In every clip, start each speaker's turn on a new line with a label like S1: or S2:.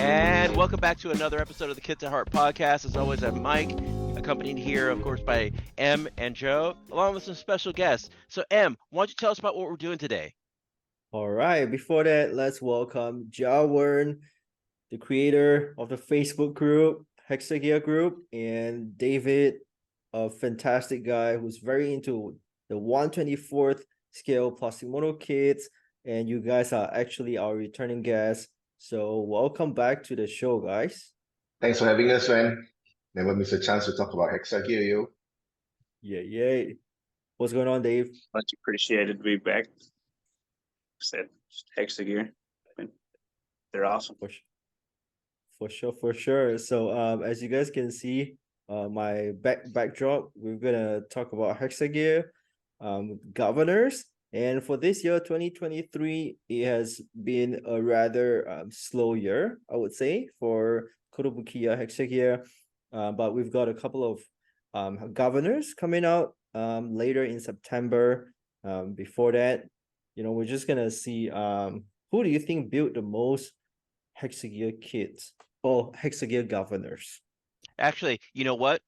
S1: And welcome back to another episode of the Kids at Heart podcast. As always, I'm Mike, accompanied here, of course, by Em and Joe, along with some special guests. So, Em, why don't you tell us about what we're doing today?
S2: All right, before that, let's welcome Jia Wern, the creator of the Facebook group, Hexa Gear group, and David, a fantastic guy who's very into the 1/24th scale plastic model kits. And you guys are actually our returning guests. So welcome back to the show, guys.
S3: Thanks for having us, man. Never miss a chance to talk about Hexa Gear, yo.
S2: Yeah. What's going on, Dave?
S4: Much appreciated to be back. Said Hexa Gear. I mean, they're awesome.
S2: For sure. So as you guys can see, my backdrop, we're gonna talk about Hexa Gear, governors. And for this year, 2023, it has been a rather slow year, I would say, for kotobukiya Hexa Gear. But we've got a couple of governors coming out later in September. Before that, we're just gonna see who do you think built the most Hexa Gear kits or Hexa Gear governors?
S1: Actually, you know what?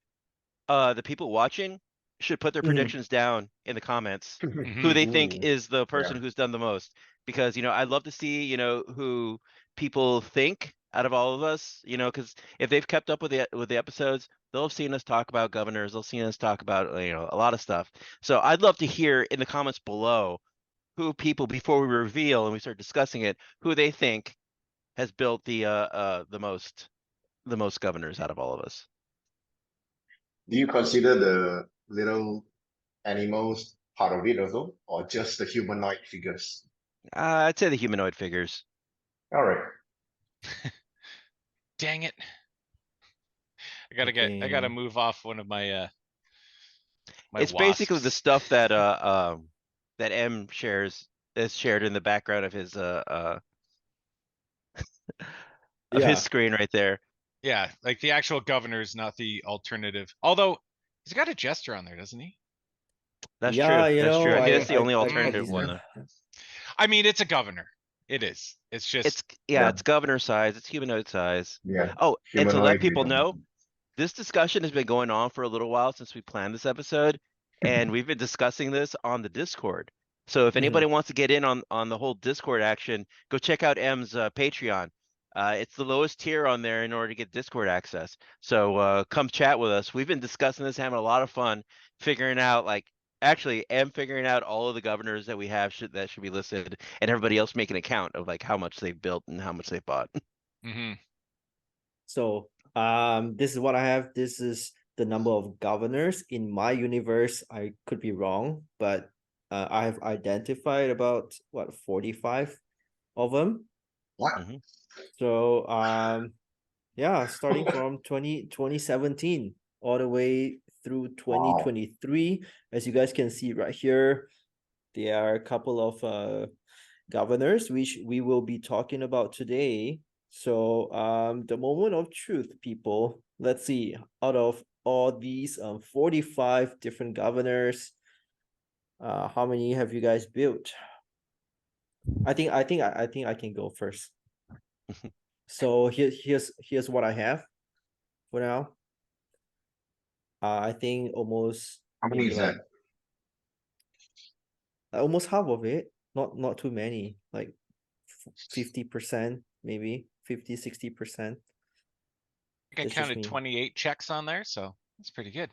S1: The people watching should put their predictions down in the comments. Who they think
S2: Ooh.
S1: is the person who's done the most. Because, I'd love to see, who people think out of all of us, because if they've kept up with the episodes, they'll have seen us talk about governors, they'll seen us talk about, a lot of stuff. So I'd love to hear in the comments below who people, before we reveal and we start discussing it, who they think has built the most governors out of all of us.
S3: Do you consider the little animals part of it also, or just the humanoid figures?
S1: I'd say the humanoid figures.
S3: All right.
S5: Dang it. I gotta move off one of my
S1: It's basically the stuff that that M is shared in the background of his his screen right there.
S5: Yeah, like the actual governor is not the alternative. Although he's got a jester on there, doesn't he?
S1: That's
S2: Yeah,
S1: true. That's true. I think that's the only
S2: I
S1: alternative
S2: probably-
S1: one though.
S5: I mean, it's a governor. It is. It's just
S1: It's governor size, it's humanoid size.
S3: Yeah.
S1: Oh, and to let
S3: Humanoid
S1: people
S3: figure.
S1: know, this discussion has been going on for a little while since we planned this episode, and we've been discussing this on the Discord. So if anybody wants to get in on the whole Discord action, go check out M's Patreon. It's the lowest tier on there in order to get Discord access. So come chat with us. We've been discussing this, having a lot of fun, figuring out figuring out all of the governors that we have that should be listed, and everybody else making a count of like how much they've built and how much they bought.
S2: So this is what I have. This is the number of governors in my universe. I could be wrong, but I have identified about 45 of them.
S3: What?
S2: So starting from 2017 all the way through 2023. As you guys can see right here, there are a couple of governors which we will be talking about today. So the moment of truth, people. Let's see, out of all these 45 different governors, how many have you guys built? I think I can go first. So here's what I have for now. I think almost
S3: How many is that?
S2: almost half of it. Not too many, like 50%, maybe 50-60%.
S5: I think I counted 28 checks on there, so that's pretty good.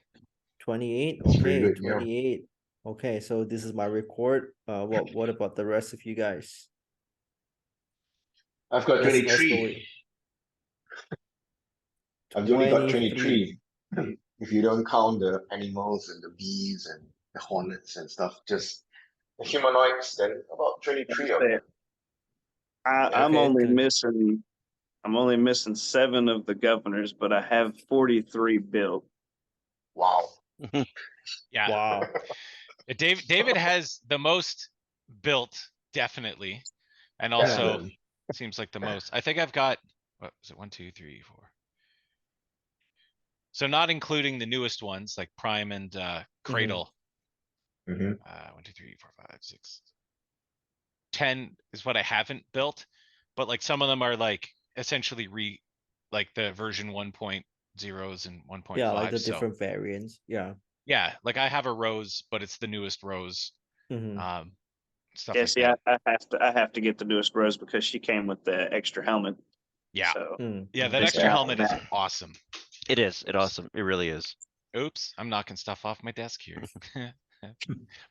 S2: 28.
S3: That's pretty
S2: Okay,
S3: good, yeah.
S2: 28. Okay, so this is my record. What about the rest of you guys?
S3: I've got
S2: Let's
S3: 23. I've only got
S2: 23.
S3: 23. If you don't count the animals and the bees and the hornets and stuff, just the humanoids, then about 23 of them.
S4: I'm
S2: Okay,
S4: only
S2: good.
S4: missing 7 of the governors, but I have 43 built.
S3: Wow.
S5: Yeah.
S2: Wow.
S5: David has the most built, definitely. And also seems like the most. I think I've got, what was it? 1, 2, 3, 4. So not including the newest ones like Prime and Cradle. 1, 2, 3, 4, 5, 6. 10 is what I haven't built, but like some of them are like essentially like the version 1.0s and
S2: Yeah, like
S5: 1.5.
S2: the
S5: So
S2: different variants. Yeah.
S5: yeah, like I have a Rose, but it's the newest Rose.
S2: Mhm.
S5: Stuff
S4: Yeah,
S5: like
S4: see,
S5: that.
S4: I have to get the newest Rose because she came with the extra helmet.
S5: Yeah.
S4: So
S2: Mm,
S5: Yeah, that
S2: okay.
S5: extra
S4: Yeah.
S5: helmet is awesome.
S1: It is. It awesome. It really is.
S5: Oops, I'm knocking stuff off my desk here.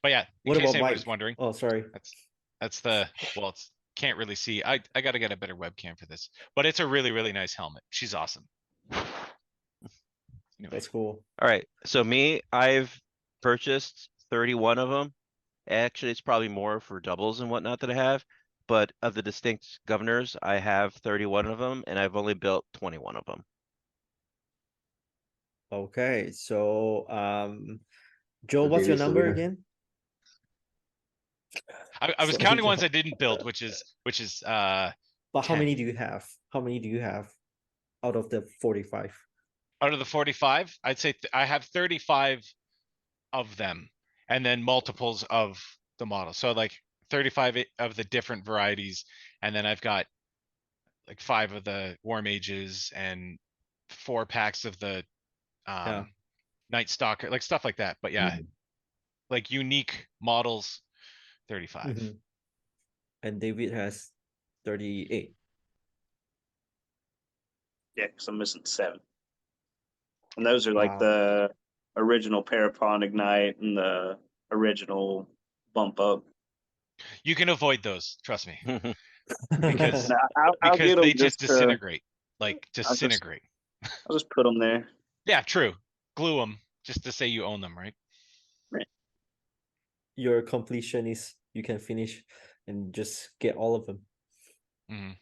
S5: But yeah, in
S2: What
S5: case
S2: about
S5: anybody's
S2: Mike?
S5: wondering,
S2: Oh, sorry.
S5: that's the, well, it's can't really see. I gotta get a better webcam for this, but it's a really, really nice helmet. She's awesome. Anyway,
S2: That's cool.
S1: All right. So me, I've purchased 31 of them. Actually, it's probably more for doubles and whatnot that I have. But of the distinct governors, I have 31 of them, and I've only built 21 of them.
S2: Okay, so Joe, what's your
S3: David's the
S2: number
S3: winner.
S2: again?
S5: I was
S2: Sorry,
S5: counting
S2: Joe.
S5: ones I didn't build, which is
S2: But how
S5: 10.
S2: many do you have? How many do you have out of the 45?
S5: Out of the 45, I'd say I have 35 of them, and then multiples of the model. So like 35 of the different varieties, and then I've got like 5 of the War Mages and 4 packs of the
S2: Yeah.
S5: Night Stalker, like stuff like that. But yeah, like unique models, 35.
S2: Mhm. And David has 38.
S4: yeah, because I'm missing 7. And those are like
S2: Wow.
S4: the original Parapon Ignite and the original Bump Up.
S5: You can avoid those, trust me,
S2: Because
S4: Now, I'll
S5: because
S4: get them
S5: they just
S4: just
S5: disintegrate, like
S4: I'll just
S5: disintegrate.
S4: I'll just put them there.
S5: Yeah, true. Glue them just to say you own them, right?
S2: your completion is you can finish and just get all of them.
S5: Mhm.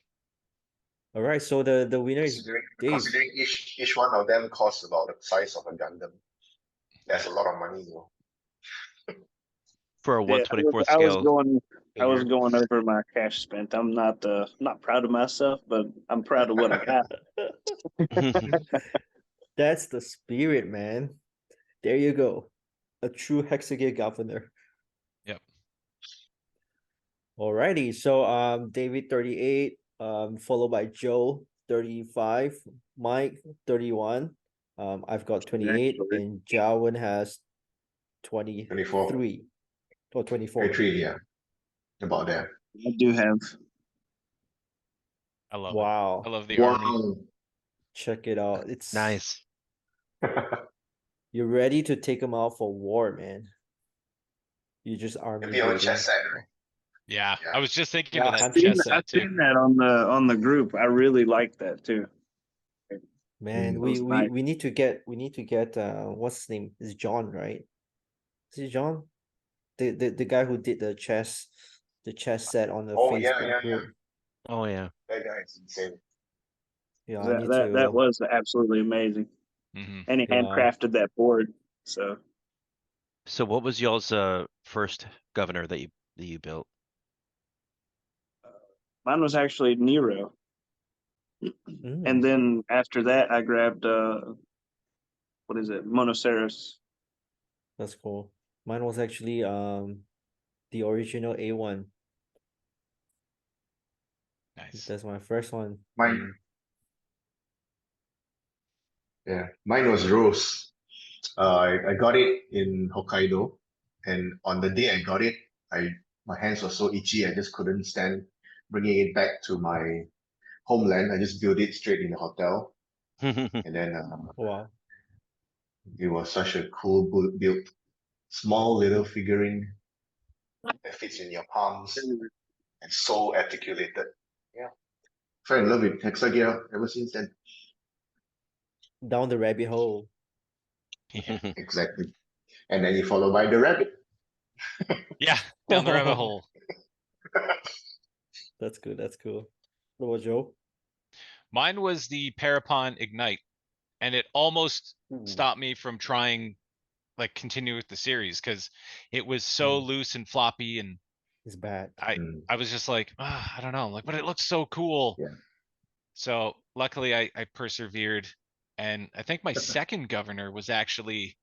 S2: All right, so the winner is Dave.
S3: Considering each one of them costs about the size of a Gundam. That's a lot of money, you know.
S1: For a
S4: Yeah,
S1: 1/24
S4: I was
S1: scale.
S4: going
S1: figure.
S4: over my cash spent. I'm not proud of myself, but I'm proud of what I got.
S2: That's the spirit, man. There you go. A true Hexa Gear governor.
S5: Yep.
S2: Alrighty, so David 38, followed by Joe 35, Mike 31. I've got 28,
S4: Actually.
S2: and Jia Wern has 23 or 24.
S3: 23, yeah. About there.
S4: I do have.
S5: I love it.
S2: Wow.
S5: I love the army.
S3: Wow.
S2: Check it out. It's
S1: Nice.
S2: You're ready to take them out for war, man. You just army
S3: It'll be on
S2: building.
S3: chess set, right?
S5: Yeah,
S3: Yeah.
S5: I was just thinking
S2: Yeah,
S5: of that
S2: I'm
S5: chess
S2: chess
S5: set
S4: I've
S5: too.
S4: seen that on the group. I really like that too.
S2: Man,
S3: Mm.
S2: we
S4: Those
S2: we
S4: nice.
S2: we need to get what's his name? It's John, right? Is it John? The guy who did the chess set on the
S3: Oh, yeah,
S2: Facebook
S3: yeah.
S2: group.
S1: Oh yeah.
S3: That guy is insane.
S2: Yeah, I
S4: That
S2: need
S4: that
S2: to
S4: was absolutely amazing.
S5: Mhm.
S4: And he
S2: Yeah.
S4: handcrafted that board. So
S1: So what was y'all's first governor that you built?
S4: mine was actually Nero.
S2: Mm,
S4: And then after that I grabbed what is it? Monoceros.
S2: that's cool. Mine was actually the original A1.
S5: Nice.
S2: That's my first one.
S3: Mine, yeah, mine was Rose. I got it in Hokkaido, and on the day I got it, my hands were so itchy, I just couldn't stand bringing it back to my homeland. I just built it straight in the hotel, and then
S2: Wow.
S3: it was such a cool build, small little figurine that fits in your palms and so articulated. Yeah, fell in love with Hexa Gear ever since then.
S2: Down the rabbit hole.
S5: Yeah.
S3: Exactly, and then you follow by the rabbit.
S5: Yeah, down the rabbit hole.
S2: That's good. That's cool. What about Joe?
S5: Mine was the Parapon Ignite, and it almost
S2: Ooh,
S5: stopped me from trying like continue with the series because it was so loose and floppy, and
S2: it's bad.
S5: I was just like, I don't know, like, but it looks so cool.
S3: Yeah.
S5: So luckily I persevered, and I think my second governor was actually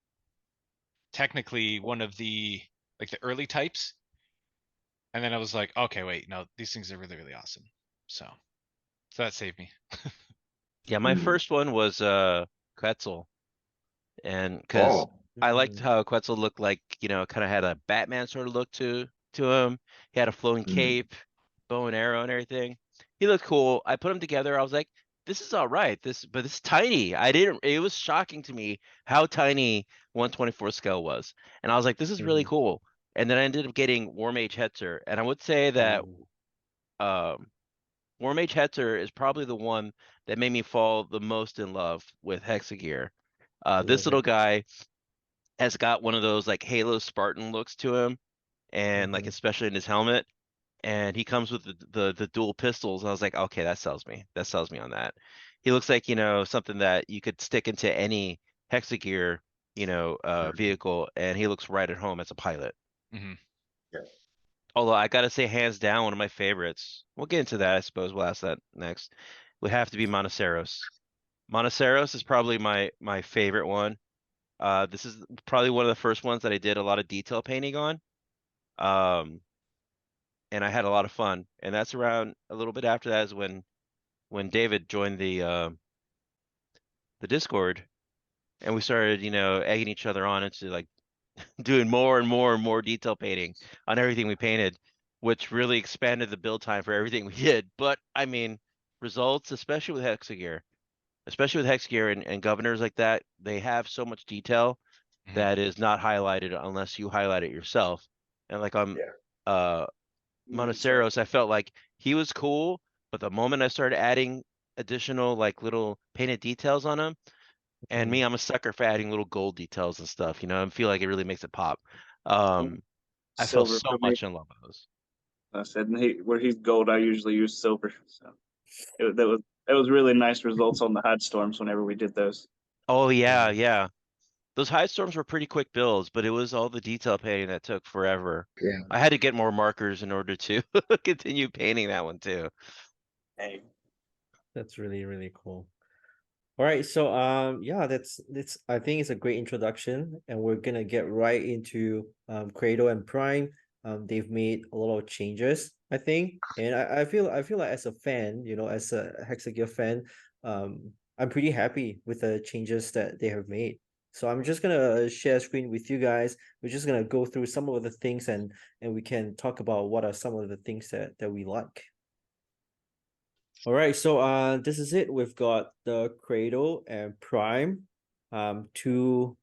S5: technically one of the like the early types. And then I was like, okay, wait, no, these things are really, really awesome. So So that saved me.
S1: Yeah, my
S3: Mm.
S1: first one was Quetzal. And because
S3: Oh,
S1: I liked
S2: Mm,
S1: how Quetzal looked like, kind of had a Batman sort of look to him. He had a flowing
S3: Mm.
S1: cape, bow and arrow and everything. He looked cool. I put him together. I was like, this is all right. But it's tiny. It was shocking to me how tiny 1/24 scale was. And I was like, this is really
S2: mhm.
S1: cool. And then I ended up getting War Mage Hetzer. And I would say that
S2: Oh,
S1: War Mage Hetzer is probably the one that made me fall the most in love with Hexa Gear. This
S2: love
S1: little
S2: it.
S1: guy has got one of those like Halo Spartan looks to him, and like
S2: Mhm.
S1: especially in his helmet. And he comes with the dual pistols. I was like, okay, that sells me. That sells me on that. He looks like, something that you could stick into any Hexa Gear, vehicle, and he looks right at home as a pilot.
S5: Hmm.
S3: yeah.
S1: Although I gotta say, hands down, one of my favorites. We'll get into that, I suppose. We'll ask that next. Would have to be Monoceros. Monoceros is probably my favorite one. This is probably one of the first ones that I did a lot of detail painting on. Um, and I had a lot of fun. And that's around a little bit after that is when David joined the Discord, and we started, egging each other on into like doing more and more and more detail painting on everything we painted, which really expanded the build time for everything we did. But I mean, results, especially with Hexa Gear and governors like that, they have so much detail
S5: Hmm.
S1: that is not highlighted unless you highlight it yourself. And like on
S3: Yeah.
S1: uh Monoceros, I felt like he was cool, but the moment I started adding additional like little painted details on him, and me,
S2: Mhm.
S1: I'm a sucker for adding little gold details and stuff, I feel like it really makes it pop.
S4: Yeah.
S1: I fell
S4: Silver
S1: so
S4: for me.
S1: much in love with those.
S4: I said where he's gold, I usually use silver. So that was really nice results on the hide storms whenever we did those.
S1: Oh yeah,
S2: Yeah.
S1: yeah. Those high storms were pretty quick builds, but it was all the detail painting that took forever.
S3: Yeah.
S1: I had to get more markers in order to continue painting that one too.
S4: Hey,
S2: That's really, really cool. All right, so yeah, that's I think it's a great introduction, and we're gonna get right into Cradle and Prime. They've made a lot of changes, I think, and I feel like as a fan, as a Hexa Gear fan, I'm pretty happy with the changes that they have made. So I'm just gonna share screen with you guys. We're just gonna go through some of the things, and we can talk about what are some of the things that we like. All right, so this is it. We've got the Cradle and Prime, two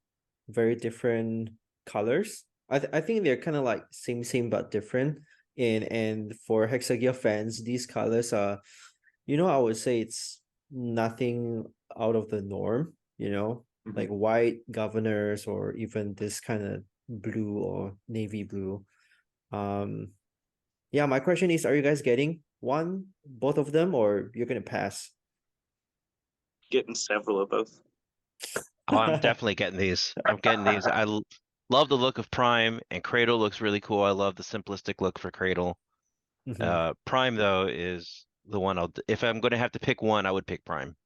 S2: very different colors. I think they're kind of like same but different. And for Hexa Gear fans, these colors are, I would say it's nothing out of the norm. Like white governors or even this kind of blue or navy blue. Um, yeah, my question is, are you guys getting one, both of them, or you're gonna pass?
S4: getting several of both.
S1: Oh, I'm definitely getting these. I'm getting these. Love the look of Prime, and Cradle looks really cool. I love the simplistic look for Cradle.
S2: Mhm.
S1: Prime though is the one if I'm going to have to pick one, I would pick Prime.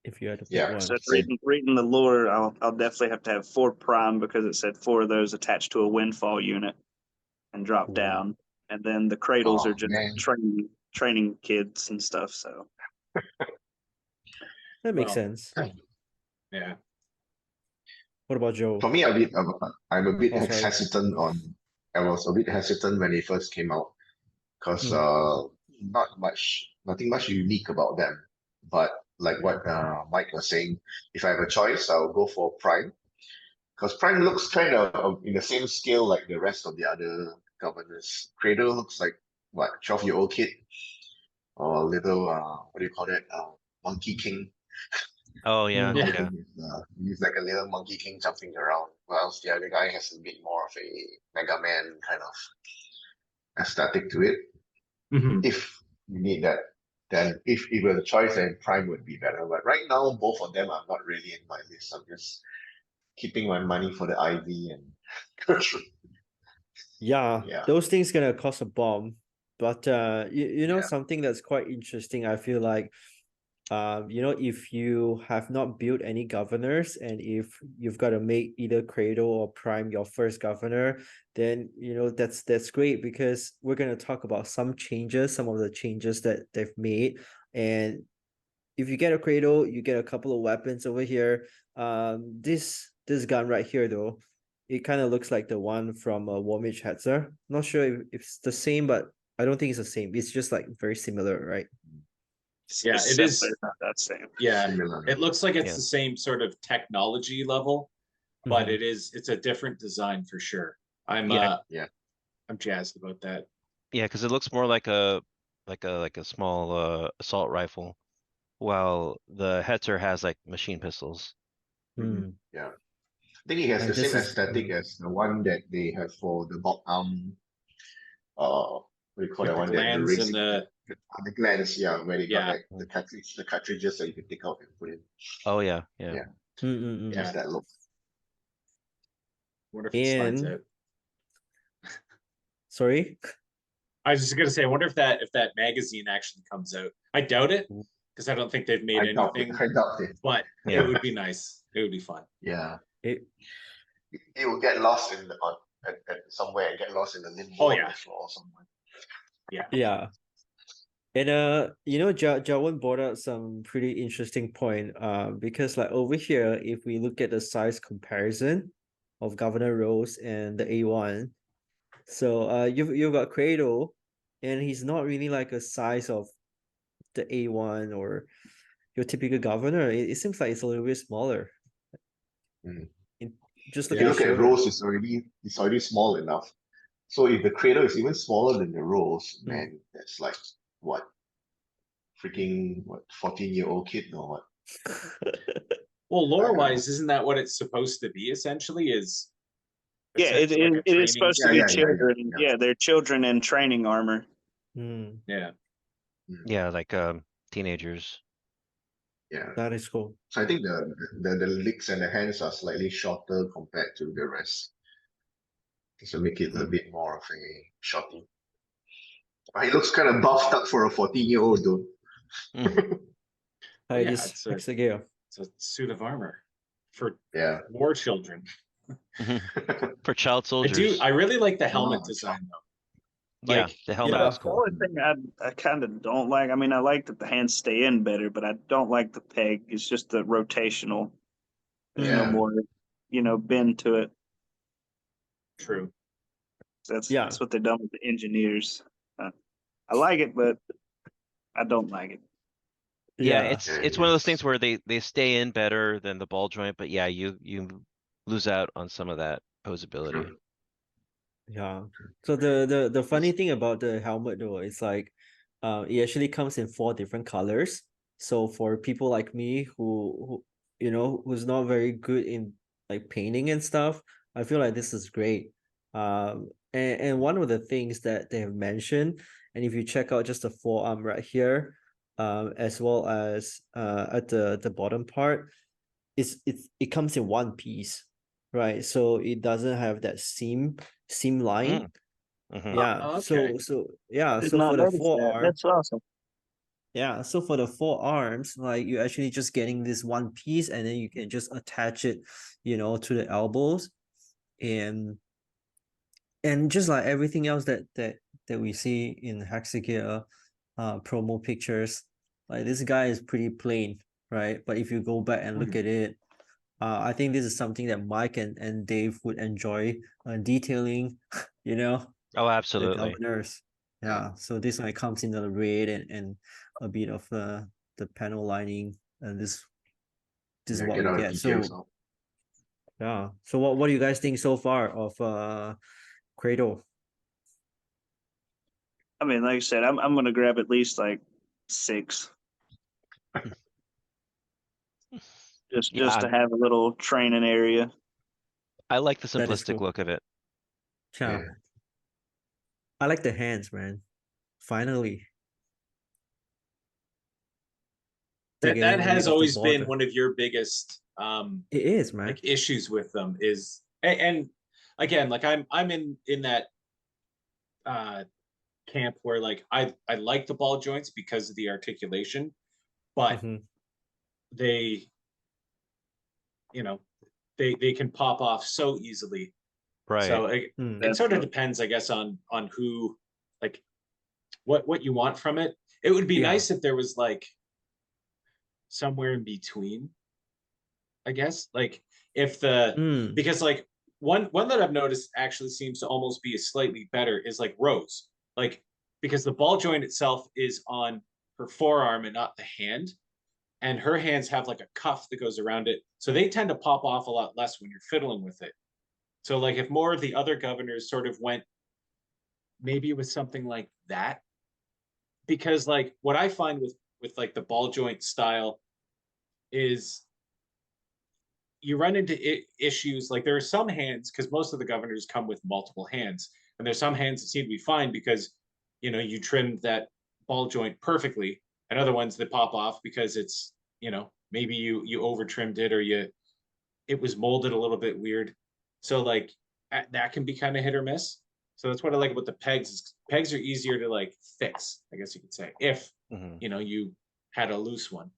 S2: If you had to pick
S3: Yeah.
S2: one.
S4: So
S3: Same.
S4: reading the lore, I'll definitely have to have 4 prime because it said 4 of those attached to a windfall unit and drop
S2: Ooh.
S4: down. And then the cradles
S3: Oh
S4: are just
S3: man.
S4: training kids and stuff. So
S2: That makes
S3: Well,
S2: sense.
S3: yeah.
S2: What about Joe?
S3: For me, I'm a bit
S2: Oh, sorry.
S3: hesitant on. I was a bit hesitant when they first came out because
S2: Mm.
S3: nothing much unique about them. But like what Mike was saying, if I have a choice, I'll go for Prime because Prime looks kind of in the same scale like the rest of the other governors. Cradle looks like what 12-year-old kid or little what do you call that Monkey King.
S1: Oh yeah,
S2: Mm.
S1: yeah.
S3: He's like a little Monkey King jumping around. Whilst the other guy has a bit more of a Mega Man kind of aesthetic to it. If you need that, then if it were the choice, then Prime would be better. But right now, both of them are not really in my list. I'm just keeping my money for the IV and go through.
S2: Yeah,
S3: Yeah,
S2: those things gonna cost a bomb. But
S3: yeah,
S2: something that's quite interesting, I feel like if you have not built any governors, and if you've got to make either Cradle or Prime your first governor, then that's great, because we're going to talk about some of the changes that they've made. And if you get a Cradle, you get a couple of weapons over here. This gun right here though, it kind of looks like the one from Warmage Hetzer. Not sure if it's the same, but I don't think it's the same. It's just like very similar, right?
S6: Yeah,
S4: It's
S6: it is.
S4: similar, not that same.
S6: Yeah,
S3: Similar.
S6: it looks like it's
S1: Yeah.
S6: the same sort of technology level, but
S2: Mhm.
S6: it's a different design for sure. I'm
S1: Yeah.
S6: I'm jazzed about that.
S1: Yeah, because it looks more like a small assault rifle, while the Hetzer has like machine pistols.
S2: Mm.
S3: Yeah. I think it has
S2: And
S3: the
S2: this
S3: same
S2: is-
S3: aesthetic as the one that they have for the Bob what do you call
S6: With
S3: that
S6: the
S3: one? That the
S6: glands
S3: racing
S6: and
S3: the glands, yeah, where they got
S6: Yeah.
S3: like the cartridges that you can take out and put in.
S1: Oh yeah, yeah.
S3: Yeah.
S2: Mm-mm-mm.
S3: Just that look.
S6: wonder if it slides
S2: And-
S6: out.
S2: Sorry.
S6: I was just gonna say, I wonder if that magazine actually comes out. I doubt it, because I don't think they've made
S3: I doubt it.
S6: anything,
S3: I doubt it.
S6: but
S1: Yeah.
S6: it would be nice. It would be fun.
S3: Yeah.
S2: It,
S3: It will get lost in the at somewhere and get lost in the limbo
S6: Oh,
S3: on
S6: yeah.
S3: the floor somewhere.
S2: yeah. And Jawan brought up some pretty interesting point. Because like over here, if we look at the size comparison of Governor Rose and the A1, so you've got Cradle, and he's not really like a size of the A1 or your typical Governor. It seems like it's a little bit smaller.
S3: Mm.
S2: Just
S3: If
S2: look
S3: you
S2: at
S3: look
S2: the
S3: at
S2: shoulder.
S3: Rose, it's already small enough. So if the Cradle is even smaller than the Rose,
S2: Mm.
S3: man, that's like what? Freaking what 14-year-old kid or what?
S6: Well,
S3: don't know.
S6: lore-wise, isn't that what it's supposed to be? Essentially, is
S4: Yeah, it,
S6: like a
S4: it is
S6: training-
S4: supposed to
S3: Yeah,
S4: be
S3: yeah, yeah,
S4: children.
S3: yeah.
S4: Yeah, they're children in training armor.
S2: Mm,
S6: Yeah.
S1: Yeah, like teenagers.
S3: Yeah.
S2: that is cool.
S3: So I think the legs and the hands are slightly shorter compared to the rest. So make it a bit more of a shorty. He looks kind of buffed up for a 14-year-old though.
S2: Hi,
S6: yeah,
S2: this
S6: it's a-
S2: Hexa Gear.
S6: It's a suit of armor for
S3: Yeah.
S6: war children.
S1: For child
S6: I
S1: soldiers.
S6: I really like the helmet
S3: Oh,
S6: design though.
S1: Yeah,
S6: like-
S1: the helmet
S2: Yeah.
S1: is
S4: The
S1: cool.
S4: only thing I kind of don't like, I mean, I like that the hands stay in better, but I don't like the peg. It's just the rotational. There's no
S3: Yeah.
S4: more, bend to it.
S6: True.
S4: That's
S2: Yeah.
S4: that's what they've done with the engineers. I like it, but I don't like it.
S1: Yeah,
S2: Yeah.
S1: it's one of those things where they stay in better than the ball joint, but yeah, you lose out on some of that posability.
S3: True.
S2: Yeah. So the funny thing about the helmet though, it's like it actually comes in 4 different colors. So for people like me who who's not very good in like painting and stuff, I feel like this is great. And one of the things that they have mentioned, and if you check out just the forearm right here, as well as at the bottom part, it comes in one piece, right? So it doesn't have that seam line.
S1: Mhm.
S2: Yeah.
S6: okay.
S2: So yeah.
S4: Did
S2: So
S4: not
S2: for the
S4: notice that.
S2: forearm,
S4: That's awesome.
S2: yeah. So for the forearms, like you're actually just getting this one piece, and then you can just attach it, to the elbows, and just like everything else that we see in Hexa Gear promo pictures, like this guy is pretty plain, right? But if you go back and look at it, I think this is something that Mike and Dave would enjoy detailing,
S1: Oh,
S2: the
S1: absolutely.
S2: governors. Yeah, so this one comes in the red and a bit of the panel lining, and this is
S3: Yeah,
S2: what
S3: get
S2: we
S3: all the
S2: get.
S3: details
S2: So
S3: out.
S2: yeah, so what do you guys think so far of Cradle?
S4: I mean, like I said, I'm gonna grab at least like 6. Just
S1: Yeah,
S4: to have a little training area.
S1: I like the
S2: That is
S1: simplistic
S2: cool.
S1: look of it.
S2: Yeah.
S3: Yeah.
S2: I like the hands, man. Finally. They're
S6: That
S2: getting rid
S6: has
S2: of the
S6: always been
S2: border.
S6: one of your biggest
S2: It is, man.
S6: like issues with them is and again, like I'm in that camp where like I like the ball joints because of the articulation, but
S2: Mhm.
S6: they they can pop off so easily.
S1: Right.
S6: So it
S2: Mm.
S6: sort of
S4: Definitely.
S6: depends, I guess, on who like what you want from it. It would be
S2: Yeah.
S6: nice if there was like somewhere in between, I guess. Like if the
S2: Mm.
S6: because like one that I've noticed actually seems to almost be slightly better is like Rose. Like because the ball joint itself is on her forearm and not the hand. And her hands have like a cuff that goes around it. So they tend to pop off a lot less when you're fiddling with it. So like if more of the other governors sort of went maybe with something like that, because like what I find with like the ball joint style is you run into issues like there are some hands because most of the governors come with multiple hands, and there's some hands that seem to be fine because you trimmed that ball joint perfectly, and other ones that pop off because it's maybe you over trimmed it or it was molded a little bit weird. So like that can be kind of hit or miss. So that's what I like about the pegs. Pegs are easier to like fix, I guess you could say, if you had a loose one.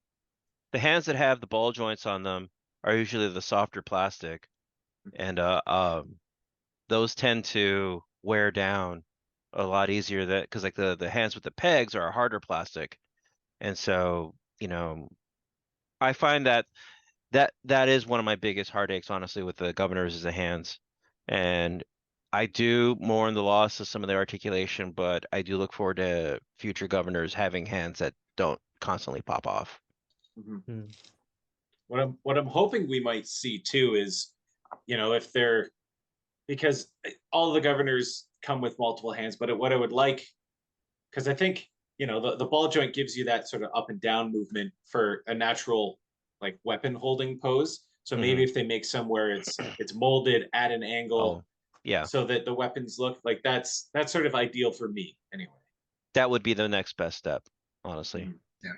S1: The hands that have the ball joints on them are usually the softer plastic, and those tend to wear down a lot easier because like the hands with the pegs are a harder plastic, and so I find that is one of my biggest heartaches, honestly, with the governors is the hands. And I do mourn the loss of some of their articulation, but I do look forward to future governors having hands that don't constantly pop off.
S6: Mm-hmm. What I'm hoping we might see too is, if they're, because all the governors come with multiple hands, but what I would like, because I think the ball joint gives you that sort of up and down movement for a natural like weapon holding pose. So maybe if they make somewhere it's molded at an angle,
S1: yeah,
S6: so that the weapons look like that's sort of ideal for me anyway.
S1: That would be the next best step, honestly.
S6: Yeah.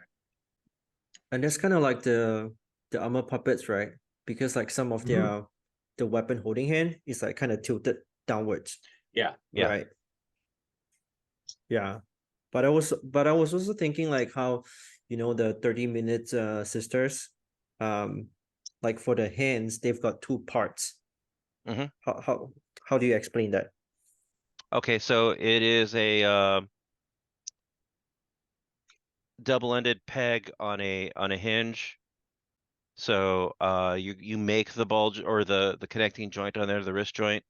S2: And that's kind of like the armor puppets, right? Because like some of their the weapon holding hand is like kind of tilted downwards.
S6: Yeah.
S2: Right. Yeah. But I was also thinking like how, the 30-minute sisters, like for the hands, they've got two parts. How do you explain that?
S1: Okay, so it is a double-ended peg on a hinge. So you make the bulge or the connecting joint on there, the wrist joint.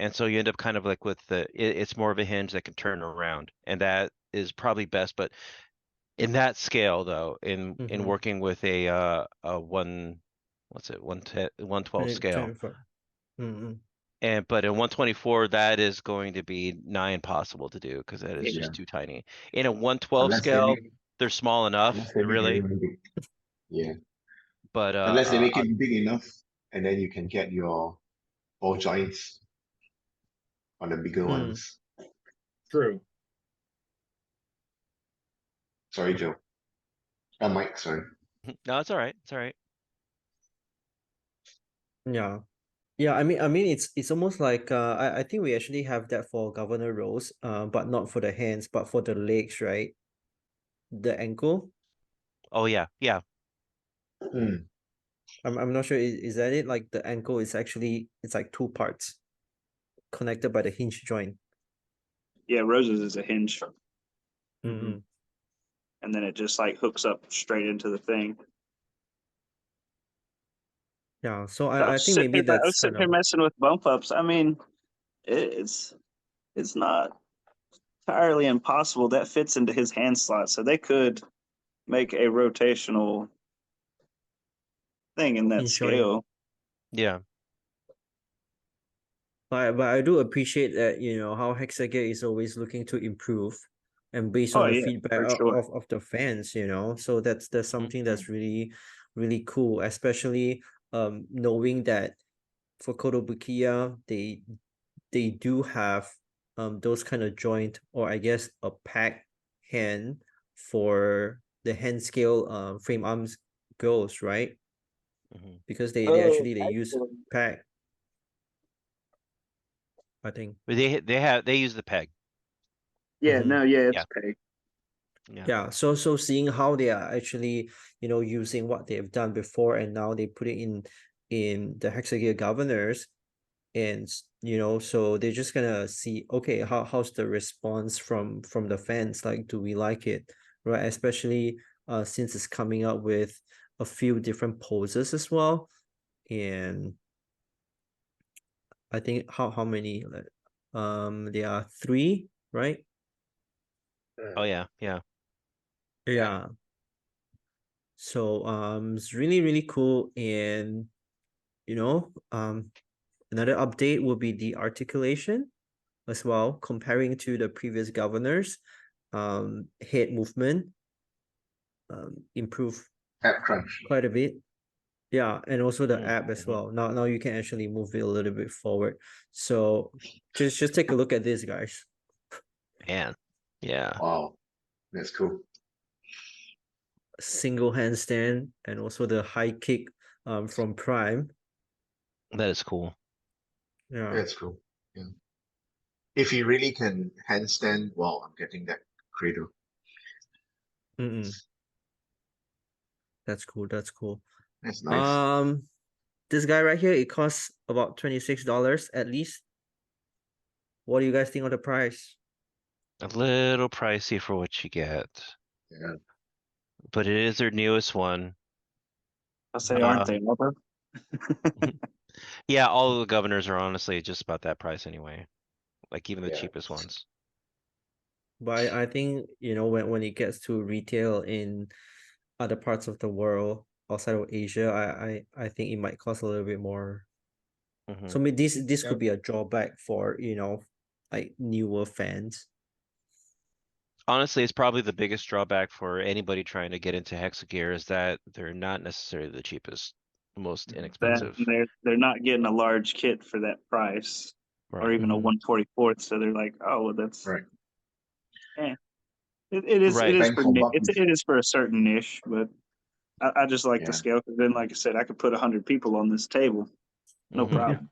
S1: And so you end up kind of like with it's more of a hinge that can turn around, and that is probably best. But in that scale, though, in working with a 112 scale, but in 124, that is going to be nigh impossible to do because that is just too tiny. In a 112 scale, they're small enough, really.
S3: Yeah.
S1: But
S3: unless they make it big enough, and then you can get your ball joints on the bigger ones.
S6: True.
S3: Sorry, Joe. Mike, sorry.
S1: No, it's all right. It's all right.
S2: Yeah. Yeah, I mean it's almost like I think we actually have that for governor roles, but not for the hands, but for the legs, right? The ankle.
S1: Oh yeah, yeah.
S2: I'm not sure, is that it? Like the ankle is actually, it's like two parts connected by the hinge joint.
S4: Yeah, Rose's is a hinge.
S2: Mm-hmm.
S4: And then it just like hooks up straight into the thing.
S2: Yeah, so I think maybe
S4: I
S2: that's
S4: was sitting here messing with bump ups. I mean, it's not entirely impossible. That fits into his hand slot, so they could make a rotational thing in that scale.
S1: Yeah.
S2: But I do appreciate that, how Hexa Gear is always looking to improve, and based on the feedback of the fans, so that's something that's really, really cool, especially knowing that for kotobukiya they do have those kind of joint, or I guess a pack hand for the hand scale frame arms girls, right? Because they use pack, I think.
S1: They use the peg.
S4: Yeah, it's peg.
S2: Yeah, so seeing how they are actually, using what they've done before, and now they put it in the Hexa Gear governors, and so they're just gonna see, okay, how's the response from the fans, like, do we like it, right? Especially since it's coming out with a few different poses as well. And I think how many, there are 3, right?
S1: Oh yeah, yeah.
S2: Yeah. So it's really, really cool. And another update will be the articulation as well, comparing to the previous governors. Head movement improve
S3: App crunch.
S2: quite a bit. Yeah, and also the app as
S1: Mhm.
S2: well. Now you can actually move it a little bit forward. So just take a look at this, guys.
S1: Man, yeah,
S3: Wow, that's cool.
S2: Single handstand and also the high kick from Prime.
S1: that is cool.
S2: Yeah.
S3: That's cool. Yeah. If he really can handstand, wow, I'm getting that cradle.
S2: That's cool. That's cool.
S3: That's nice.
S2: This guy right here, it costs about $26 at least. What do you guys think of the price?
S1: A little pricey for what you get,
S3: Yeah.
S1: but it is their newest one.
S4: I say, aren't they, Albert?
S1: Yeah, all the governors are honestly just about that price anyway. Like even the
S3: Yeah.
S1: cheapest ones.
S2: But I think, when it gets to retail in other parts of the world outside of Asia, I think it might cost a little bit more.
S1: Mhm.
S2: So this
S6: Yep.
S2: could be a drawback for, like newer fans.
S1: Honestly, it's probably the biggest drawback for anybody trying to get into Hexa Gear is that they're not necessarily the cheapest, most
S6: Mhm.
S4: That
S1: inexpensive.
S4: they're not getting a large kit for that price, or
S1: Right.
S4: even a 1/44th. So they're like, oh, well, that's
S3: Right.
S4: it is
S1: Right.
S4: for
S3: Bang for buck.
S4: it is for a certain niche, but I just like the
S3: Yeah.
S4: scale, because then, like I said, I could put 100 people on this table, no
S1: Mhm.
S4: problem.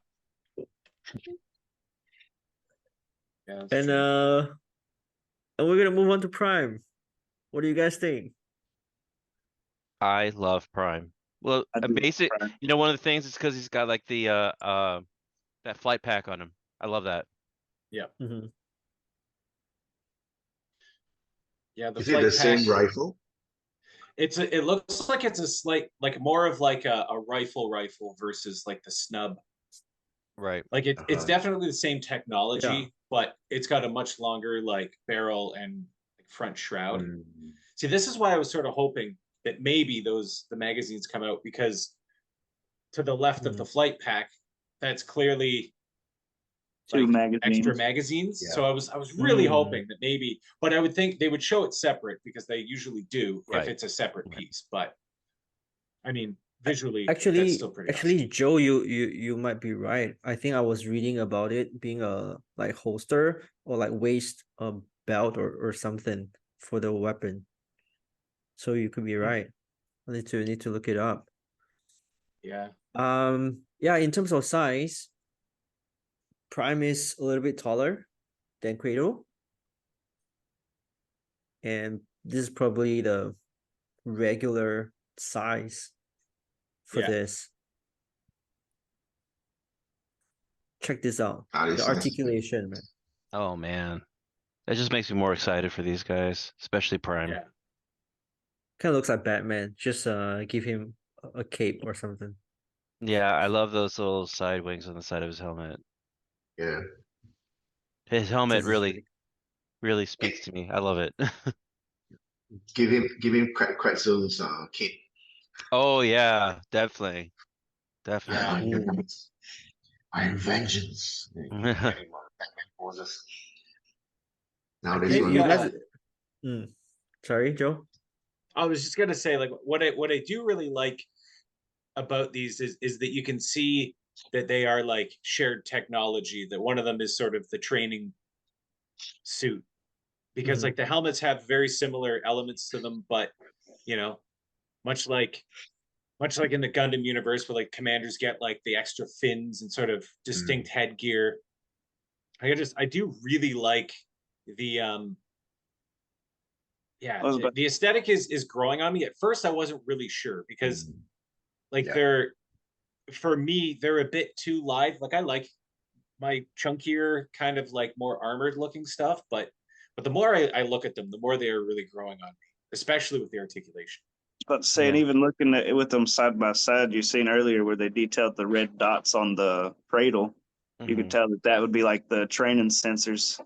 S6: Yeah, that's
S2: And
S6: true.
S2: and we're gonna move on to Prime. What do you guys think?
S1: I love Prime. Well,
S4: I
S1: a
S4: do
S1: basic,
S4: Prime.
S1: one of the things is because he's got like the that flight pack on him. I love that.
S2: Mhm.
S6: Yeah, the
S3: Is it the
S6: flight pack.
S3: same rifle?
S6: It looks like it's a slight, like more of like a rifle versus like the snub.
S1: Right.
S6: Like it's
S3: Uh-huh.
S6: definitely the same technology,
S2: Yeah.
S6: but it's got a much longer like barrel and like front shroud.
S3: Mm.
S6: See, this is why I was sort of hoping that maybe the magazines come out, because to the left of the flight pack, that's clearly
S4: Two
S6: like extra
S4: magazines.
S6: magazines.
S3: Yeah.
S6: So I was really
S2: Mm.
S6: hoping that maybe, but I would think they would show it separate, because they usually do if
S1: Right.
S6: it's a separate
S1: Right.
S6: piece. But I mean, visually, that's
S2: Actually,
S6: still pretty awesome.
S2: Joe, you might be right. I think I was reading about it being a like holster or like waist belt or something for the weapon. So you could be right. I need to look it up.
S6: Yeah.
S2: Yeah, in terms of size, Prime is a little bit taller than Cradle. And this is probably the regular size for
S6: Yeah.
S2: this. Check this out.
S3: That
S2: The
S3: is nice.
S2: articulation, man.
S1: Oh man. That just makes me more excited for these guys, especially Prime.
S6: Yeah.
S2: Kind of looks like Batman. Just give him a cape or something.
S1: Yeah, I love those little side wings on the side of his helmet.
S3: Yeah.
S1: His helmet
S2: This is
S1: really speaks to me. I love it.
S3: Give him Quetzal's cape.
S1: Oh yeah, definitely.
S3: I
S1: Definitely.
S3: am I am vengeance. Getting Batman poses. Now this
S6: think,
S3: one.
S2: you guys. Sorry, Joe.
S6: I was just gonna say, like, what I do really like about these is that you can see that they are like shared technology. That one of them is sort of the training suit, because like the helmets have very similar elements to them, but much like in the Gundam universe, where like commanders get like the extra fins and sort of distinct headgear. I do really like the the aesthetic is growing on me. At first I wasn't really sure, because like
S3: Yeah.
S6: for me they're a bit too live. Like I like my chunkier, kind of like more armored looking stuff, but the more I look at them, the more they are really growing on me, especially with the articulation.
S4: But saying,
S1: Yeah.
S4: even looking at it with them side by side, you seen earlier where they detailed the red dots on the cradle. You could
S1: Mhm.
S4: tell that that would be like the training sensors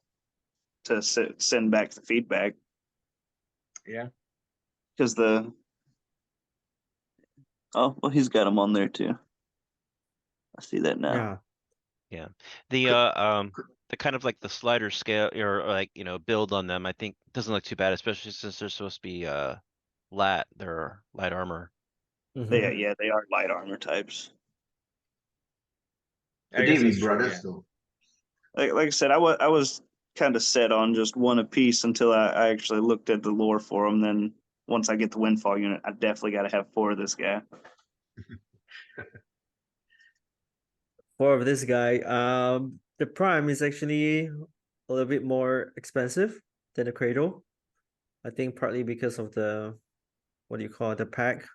S4: to send back the feedback.
S6: Yeah.
S4: Because the oh well, he's got them on there too. I see that now.
S2: Yeah.
S1: The kind of like the slider scale or like, build on them, I think doesn't look too bad, especially since they're supposed to be they're light armor.
S2: Mhm.
S4: Yeah, they are light armor types.
S6: I
S3: Could
S6: guess
S3: they be
S6: that's true,
S3: brothers
S6: yeah.
S3: though?
S4: Like I said, I was kind of set on just one apiece until I actually looked at the lore for them. Then once I get the windfall unit, I definitely got to have 4 of this guy.
S2: 4 of this guy. The Prime is actually a little bit more expensive than the Cradle. I think partly because of the, what do you call it, the pack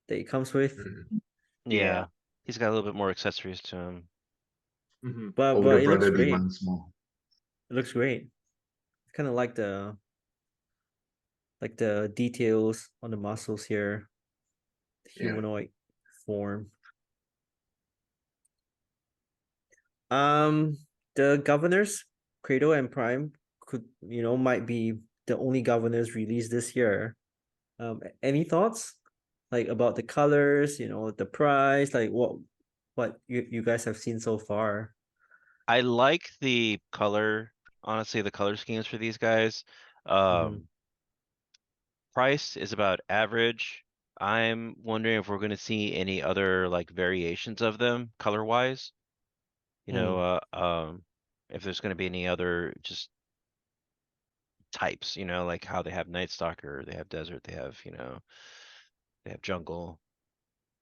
S2: that it comes with.
S3: Mhm.
S1: Yeah.
S4: Yeah.
S1: He's got a little bit more accessories to him.
S6: Hmm.
S2: But
S3: Older
S2: it looks
S3: brother
S2: great.
S3: demands more.
S2: It looks great. Kind of like the details on the muscles here, the
S3: Yeah.
S2: humanoid form. The governors, Cradle and Prime, might be the only governors released this year. Any thoughts, like about the colors, the price, like what you guys have seen so far?
S1: I like the color, honestly, the color schemes for these guys.
S2: Mhm.
S1: Price is about average. I'm wondering if we're gonna see any other like variations of them color wise. If there's gonna be any other just types, like how they have Night Stalker, they have Desert, they have Jungle.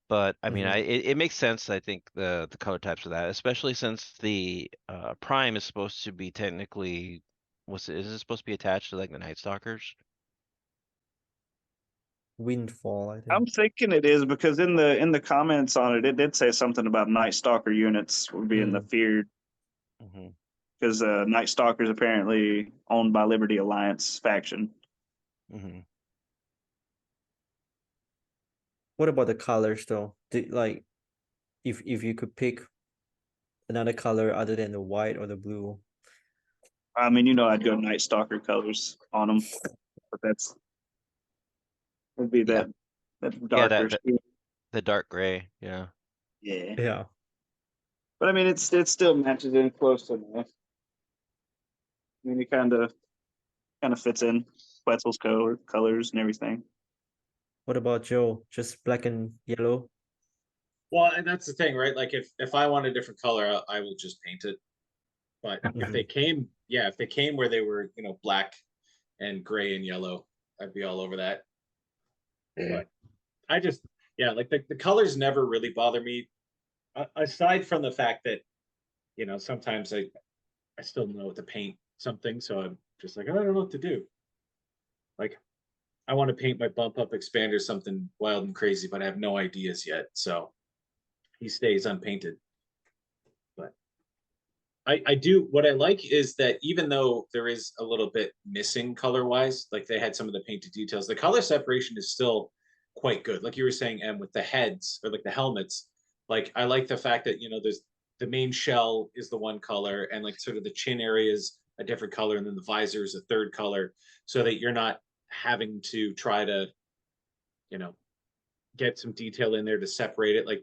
S1: But I mean,
S2: Mhm.
S1: it makes sense. I think the color types of that, especially since the Prime is supposed to be technically, is it supposed to be attached to like the Night Stalkers?
S2: Windfall, I
S4: I'm
S2: think.
S4: thinking it is because in the comments on it, it did say something about Night Stalker units would be in the
S2: Mm.
S4: feared
S1: Hmm.
S4: because Night Stalker is apparently owned by Liberty Alliance faction.
S1: Hmm.
S2: What about the colors though? Like, if you could pick another color other than the white or the blue.
S4: I mean, I'd go Night Stalker colors on them, but that's would be
S1: Yeah,
S4: that
S1: yeah,
S4: darker.
S1: the dark gray. Yeah.
S4: Yeah,
S2: Yeah.
S4: but I mean, it still matches in close enough. I mean, it kind of fits in Quetzal's colors and everything.
S2: What about Joe? Just black and yellow?
S6: Well, and that's the thing, right? Like if I want a different color, I will just paint it. But if they
S2: Mhm.
S6: came, yeah, if they came where they were, black and gray and yellow, I'd be all over that.
S3: Yeah.
S6: But I just, yeah, like the colors never really bother me, aside from the fact that, sometimes I still don't know what to paint something, so I'm just like, I don't know what to do. Like I want to paint my bump up expander something wild and crazy, but I have no ideas yet. So he stays unpainted. But I do what I like is that even though there is a little bit missing color wise, like they had some of the painted details, the color separation is still quite good. Like you were saying, and with the heads or like the helmets, like I like the fact that there's the main shell is the one color, and like sort of the chin area is a different color, and then the visor is a third color, so that you're not having to try to you know get some detail in there to separate it. Like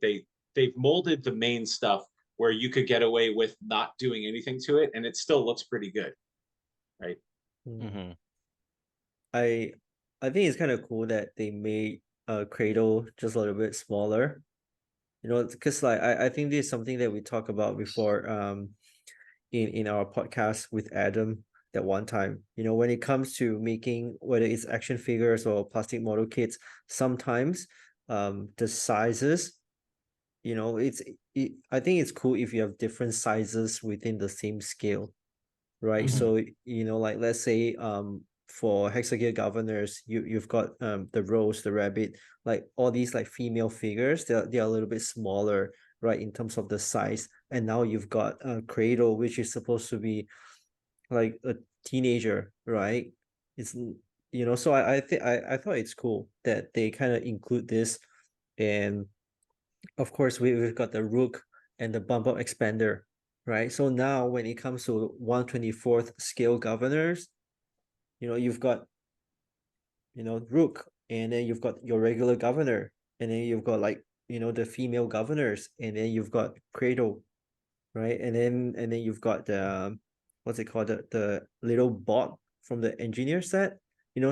S6: they've molded the main stuff where you could get away with not doing anything to it and it still looks pretty good, right?
S2: Mm.
S1: Hmm.
S2: I I think it's kind of cool that they made Cradle just a little bit smaller. Because like I think this is something that we talked about before in our podcast with Adam that one time. When it comes to making, whether it's action figures or plastic model kits, sometimes the sizes, I think it's cool if you have different sizes within the same scale, right?
S6: Mhm.
S2: So like let's say for Hexa Gear governors, you've got the rose, the rabbit, like all these like female figures, they're a little bit smaller right, in terms of the size. And now you've got Cradle, which is supposed to be like a teenager, right? It's so I think I thought it's cool that they kind of include this. And of course we've got the Rook and the bump up expander, right? So now when it comes to 1/24th scale governors, you've got Rook, and then you've got your regular governor, and then you've got like the female governors, and then you've got Cradle, right? And then you've got the what's it called, the little bot from the engineer set.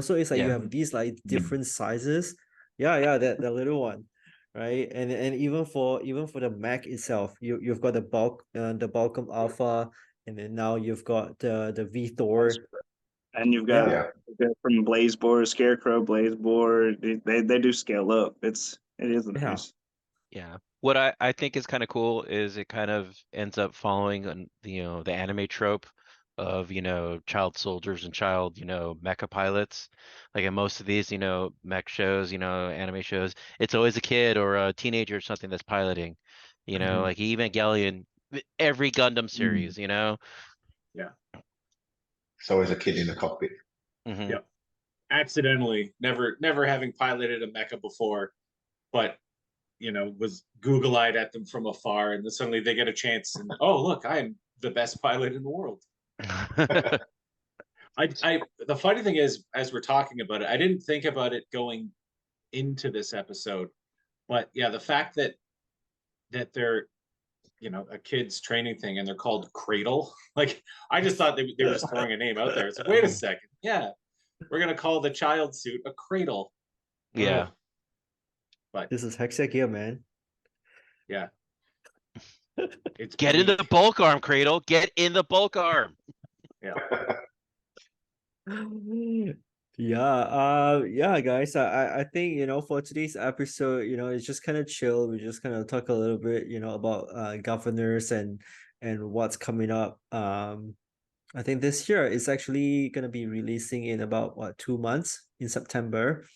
S2: So it's like you
S1: Yeah.
S2: have these like different sizes. Yeah, that the little one, right? And even for the Mac itself, you've got the Balcom Alpha, and then now you've got the VThor.
S4: And you've got
S3: Yeah.
S4: from Blazebore, Scarecrow, Blazebore. They do scale up. It is
S2: Yeah.
S4: nice.
S1: Yeah. What I think is kind of cool is it kind of ends up following the anime trope of child soldiers and child mecha pilots. Like in most of these mech shows, anime shows, it's always a kid or a teenager or something that's piloting.
S2: Mhm.
S1: Like Evangelion, every Gundam series.
S3: So as a kid in the cockpit.
S1: Mhm.
S6: Yep. Accidentally, never having piloted a mecha before, but was Google-eyed at them from afar, and then suddenly they get a chance, and oh look, I am the best pilot in the world. The funny thing is, as we're talking about it, I didn't think about it going into this episode, but yeah, the fact that they're a kid's training thing and they're called Cradle, like I just thought they were just throwing a name out there. It's like, wait a second, yeah, we're gonna call the child suit a Cradle.
S1: Yeah.
S6: Oh. But
S2: This is Hexa Gear, man.
S6: yeah, it's
S1: Get in the
S6: bleak.
S1: bulk arm, Cradle. Get in the bulk arm.
S6: Yeah.
S2: Yeah, guys. I think for today's episode, it's just kind of chill. We just kind of talk a little bit, about governors and what's coming up. I think this year is actually gonna be releasing in about 2 months, in September.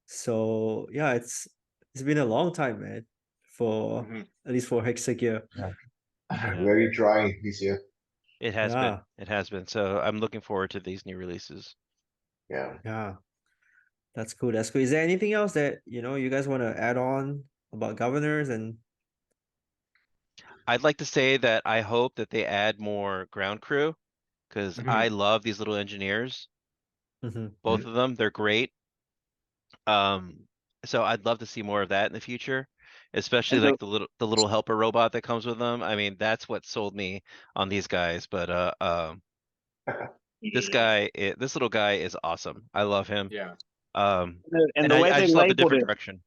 S2: So yeah, it's been a long time, man, for
S6: Mhm.
S2: at least for Hexa Gear.
S3: Very dry this year.
S1: It has been.
S2: Yeah.
S1: It has been. So I'm looking forward to these new releases.
S3: Yeah.
S2: Yeah. That's cool. That's cool. Is there anything else that you guys want to add on about governors and
S1: I'd like to say that I hope that they add more ground crew because
S6: Mhm.
S1: I love these little engineers,
S2: Mhm.
S1: both of them. They're great. So I'd love to see more of that in the future, especially
S4: And the-
S1: like the little helper robot that comes with them. I mean, that's what sold me on these guys. But this little guy is awesome. I love him.
S6: Yeah.
S1: And
S4: the way
S1: I
S4: they
S1: just love the
S4: labeled
S1: different
S4: it,
S1: direction.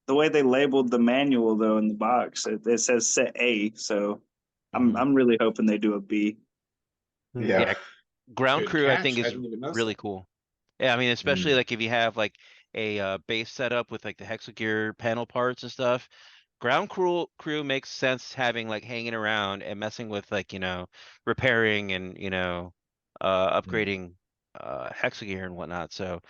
S4: the way they labeled the manual though in the box, it says set A. So
S1: Mhm.
S4: I'm really hoping they do a B.
S3: Yeah.
S1: Yeah. Ground
S6: Good
S1: crew, I
S6: catch.
S1: think,
S6: I
S1: is
S6: didn't even notice
S1: really
S6: that.
S1: cool. Yeah, I mean, especially
S3: Mm.
S1: like if you have like a base setup with like the Hexa Gear panel parts and stuff. Ground crew makes sense having like hanging around and messing with like, repairing and, upgrading Hexa Gear and whatnot. So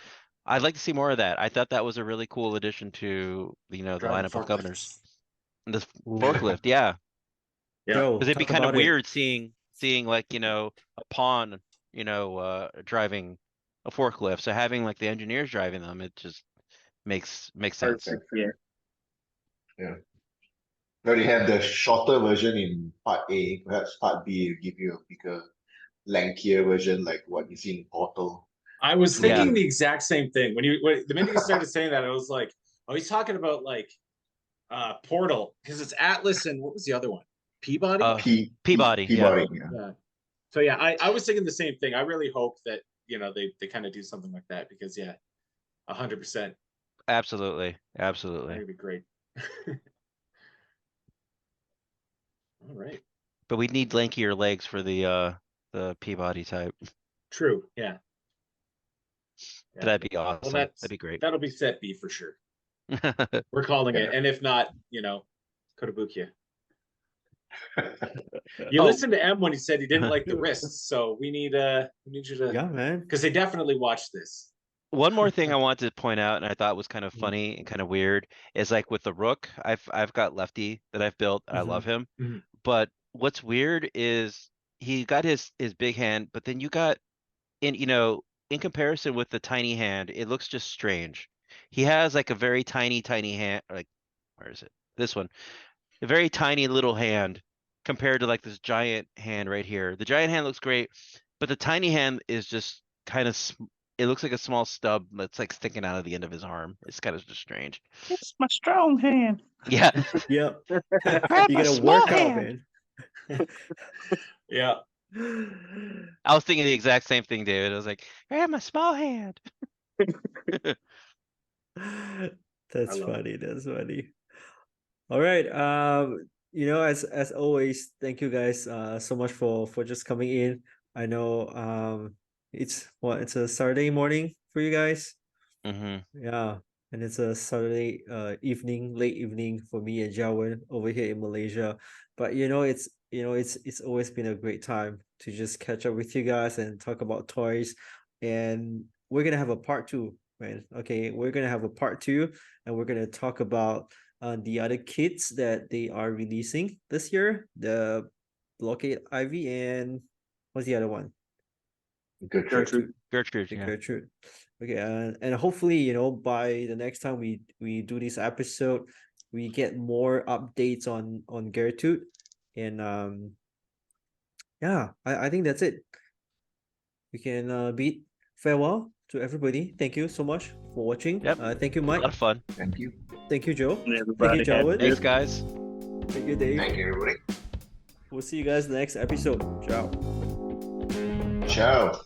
S1: I'd like to see more of that. I thought that was a really cool addition to, the
S6: Driving
S1: lineup of governors.
S6: forklifts.
S1: And this
S2: Ooh.
S1: forklift, yeah.
S6: Yeah.
S2: Joe,
S1: Because it'd be
S2: talk
S1: kind of
S2: about it.
S1: weird seeing like, a pawn, driving a forklift. So having like the engineers driving them, it just makes sense.
S4: Perfect. Yeah.
S3: Now they have the shorter version in part A. Perhaps part B will give you a bigger, lankier version like what you see in Portal.
S6: I was
S1: Yeah.
S6: thinking the exact same thing when the minute you started saying that, I was like, oh, he's talking about like Portal, because it's Atlas and what was the other one? Peabody?
S1: Peabody, yeah.
S3: Peabody, yeah.
S6: Yeah. So yeah, I was thinking the same thing. I really hope that they kind of do something like that, because yeah, 100%.
S1: Absolutely.
S6: That
S1: Absolutely.
S6: would be great. All right.
S1: But we need lankier legs for the Peabody type.
S6: True. Yeah.
S1: But that'd be awesome. That'd
S6: that's
S1: be great.
S6: that'll be set B for sure. We're calling it, and if not, kotobukiya. You
S1: Oh.
S6: listened to M when he said he didn't like the wrists, so we need you to,
S2: Yeah, man.
S6: because they definitely watched this.
S1: One more thing I wanted to point out, and I thought was kind of
S2: Mm.
S1: funny and kind of weird, is like with the rook, I've got Lefty that I've built, and I love him.
S6: Mhm.
S1: But what's weird is he got his big hand, but then you got in comparison with the tiny hand, it looks just strange. He has like a very tiny hand, like where is it? This one. A very tiny little hand compared to like this giant hand right here. The giant hand looks great, but the tiny hand is just kind of it looks like a small stub that's like sticking out of the end of his arm. It's kind of just strange.
S4: It's my strong hand.
S1: Yeah.
S2: Yep.
S1: have
S2: You
S1: a
S2: gotta
S1: small
S2: work out,
S1: hand.
S2: man.
S6: Yeah.
S1: I was thinking the exact same thing, David. I was like, I have my small hand.
S2: That's
S6: love
S2: funny. That's funny. All right. As always, thank you guys so much for just coming in. I know it's a Saturday morning for you guys. Yeah, and it's a Saturday evening, late evening for me and Jia Wern over here in Malaysia. But it's always been a great time to just catch up with you guys and talk about toys. And we're gonna have a part two, man. Okay, we're gonna have a part two, and we're gonna talk about the other kits that they are releasing this year, the Blockade Ivy and what's the other one?
S3: Good trick.
S4: Gertrude.
S1: Gertrude,
S2: The
S1: yeah.
S2: Gertrude. Okay, and hopefully, by the next time we do this episode, we get more updates on Gertrude, and yeah, I think that's it. We can bid farewell to everybody. Thank you so much for watching.
S1: Yep.
S2: Thank you,
S1: A
S2: Mike.
S1: lot of fun.
S3: Thank you.
S2: Thank you, Joe.
S4: Everybody
S2: Thank you,
S4: had
S2: Jawed.
S1: Thanks, guys.
S2: Thank you, Dave.
S3: Thank you, everybody.
S2: We'll see you guys next episode. Ciao.
S3: Ciao.